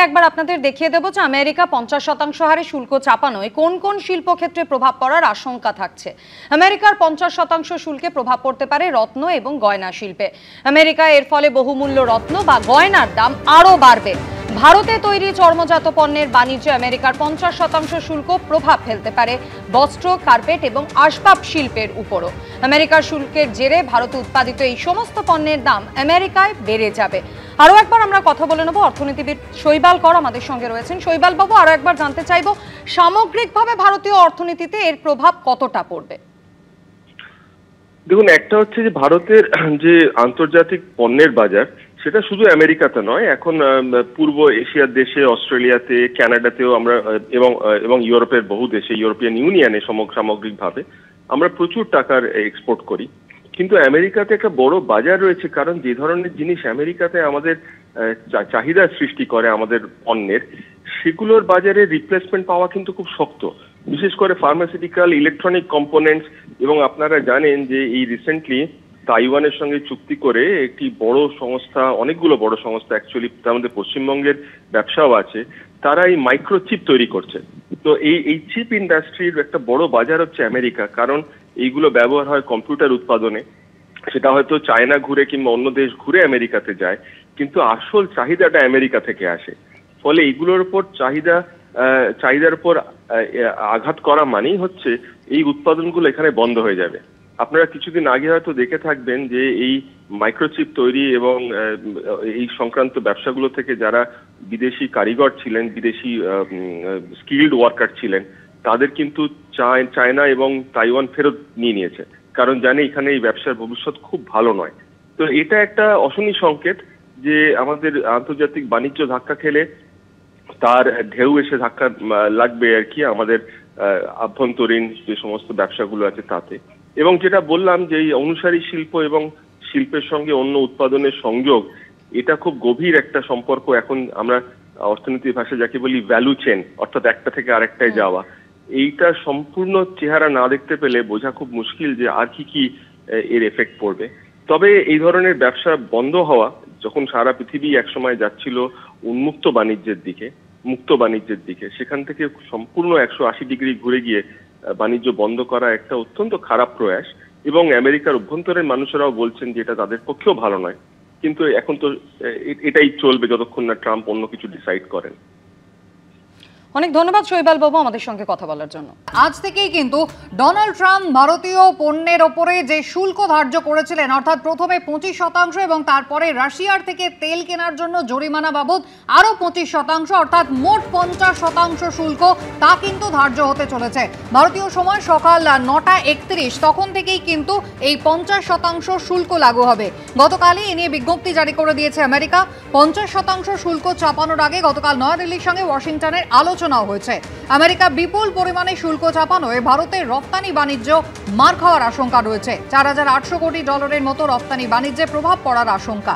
একবার আপনাদের দেখিয়ে দেব যে আমেরিকা 50% হারে শুল্ক চাপানোয় কোন কোন শিল্প ক্ষেত্রে প্রভাব পড়ার আশঙ্কা থাকছে। আমেরিকার 50% শুল্কে প্রভাব পড়তে পারে রত্ন এবং গয়না শিল্পে। আমেরিকায় এর ফলে বহুমূল্য রত্ন বা গয়নার দাম আরও বাড়বে। ভারতে তৈরি চর্মজাত পণ্যের বাণিজ্যে আমেরিকার 50% শুল্ক প্রভাব ফেলতে পারে বস্ত্র, কার্পেট এবং আসবাব শিল্পের উপরও। আমেরিকার শুল্কের জেরে ভারতে উৎপাদিত এই সমস্ত পণ্যের দাম আমেরিকায় বেড়ে যাবে। আরও একবার আমরা কথা বলে নেব, অর্থনীতিবিদ শৈবাল কর আমাদের সঙ্গে রয়েছেন। শৈবাল বাবু, আরও একবার জানতে চাইব সামগ্রিকভাবে ভারতীয় অর্থনীতিতে এর প্রভাব কতটা পড়বে? দেখুন, একটা হচ্ছে যে ভারতের যে আন্তর্জাতিক পণ্যের বাজার, সেটা শুধু আমেরিকাতে নয়, এখন পূর্ব এশিয়ার দেশে, অস্ট্রেলিয়াতে, কানাডাতেও আমরা এবং ইউরোপের বহু দেশে, ইউরোপিয়ান ইউনিয়নে সামগ্রিকভাবে আমরা প্রচুর টাকার এক্সপোর্ট করি। কিন্তু আমেরিকাতে একটা বড় বাজার রয়েছে, কারণ যে ধরনের জিনিস আমেরিকাতে আমাদের চাহিদা সৃষ্টি করে আমাদের পণ্যের, সেগুলোর বাজারে রিপ্লেসমেন্ট পাওয়া কিন্তু খুব শক্ত, বিশেষ করে ফার্মাসিউটিক্যাল, ইলেকট্রনিক কম্পোনেন্টস। এবং আপনারা জানেন যে এই রিসেন্টলি তাইওয়ানের সঙ্গে চুক্তি করে একটি বড় সংস্থা, অনেকগুলো বড় সংস্থা অ্যাকচুয়ালি, তার মধ্যে পশ্চিমবঙ্গের ব্যবসাও আছে, তারা এই মাইক্রোচিপ তৈরি করছে। তো এই চিপ ইন্ডাস্ট্রির একটা বড় বাজার হচ্ছে আমেরিকা, কারণ এইগুলো ব্যবহার হয় কম্পিউটার উৎপাদনে। সেটা হয়তো চায়না ঘুরে কিংবা অন্য দেশ ঘুরে আমেরিকাতে যায়, কিন্তু আসল চাহিদাটা আমেরিকা থেকে আসে। ফলে এইগুলোর উপর চাহিদার উপর আঘাত করা মানেই হচ্ছে এই উৎপাদনগুলো এখানে বন্ধ হয়ে যাবে। আপনারা কিছুদিন আগে হয়তো দেখে থাকবেন যে এই মাইক্রোচিপ তৈরি এবং এই সংক্রান্ত ব্যবসাগুলো থেকে যারা বিদেশি কারিগর ছিলেন, বিদেশি স্কিল্ড ওয়ার্কার ছিলেন, তাদের কিন্তু চায়না এবং তাইওয়ান ফেরত নিয়ে নিয়েছে, কারণ জানে এখানে এই ব্যবসার ভবিষ্যৎ খুব ভালো নয়। তো এটা একটা অশনি সংকেত যে আমাদের আন্তর্জাতিক বাণিজ্য ধাক্কা খেলে তার ঢেউ এসে ধাক্কা লাগবে আর কি আমাদের আভ্যন্তরীণ যে সমস্ত ব্যবসাগুলো আছে তাতে। এবং যেটা বললাম যে এই অনুসারী শিল্প এবং শিল্পের সঙ্গে অন্য উৎপাদনের সংযোগ, এটা খুব গভীর একটা সম্পর্ক। এখন আমরা অর্থনীতির ভাষায় যাকে বলি ভ্যালু চেন, অর্থাৎ একটা থেকে আরেকটায় যাওয়া, এইটা সম্পূর্ণ চেহারা না দেখতে পেলে বোঝা খুব মুশকিল যে আর কি এর এফেক্ট পড়বে। তবে এই ধরনের ব্যবসা বন্ধ হওয়া, যখন সারা পৃথিবী একসময় যাচ্ছিল উন্মুক্ত বাণিজ্যের দিকে, মুক্ত বাণিজ্যের দিকে, সেখান থেকে সম্পূর্ণ 180 ডিগ্রি ঘুরে গিয়ে বাণিজ্য বন্ধ করা একটা অত্যন্ত খারাপ প্রয়াস। এবং আমেরিকার অভ্যন্তরের মানুষেরাও বলছেন যে এটা তাদের পক্ষেও ভালো নয়। কিন্তু এখন তো এটাই চলবে যতক্ষণ না ট্রাম্প অন্য কিছু ডিসাইড করেন। অনেক ধন্যবাদ শৈবাল বাবু আমাদের সঙ্গে কথা বলার জন্য। আজ থেকেই কিন্তু ডোনাল্ড ট্রাম্প ভারতীয় পণ্যের ওপরে যে শুল্ক ধার্য করেছিলেন, অর্থাৎ প্রথমে 25% এবং তারপরে রাশিয়ার থেকে তেল কেনার জন্য জরিমানা বাবদ আরও 25%, অর্থাৎ মোট 50% শুল্ক, তা কিন্তু ধার্য হতে চলেছে। ভারতীয় সময় সকাল 9:31 তখন থেকেই কিন্তু এই 50% শুল্ক লাগু হবে। গতকালই এ নিয়ে বিজ্ঞপ্তি জারি করে দিয়েছে আমেরিকা। 50% শুল্ক চাপানোর আগে গতকাল নয়াদিল্লির সঙ্গে ওয়াশিংটনের আলোচনা হয়েছে। আমেরিকা বিপুল পরিমাণে শুল্ক চাপানোয় ভারতের রপ্তানি বাণিজ্য মার খাওয়ার আশঙ্কা রয়েছে। $4,800 কোটি মতো রপ্তানি বাণিজ্যে প্রভাব পড়ার আশঙ্কা।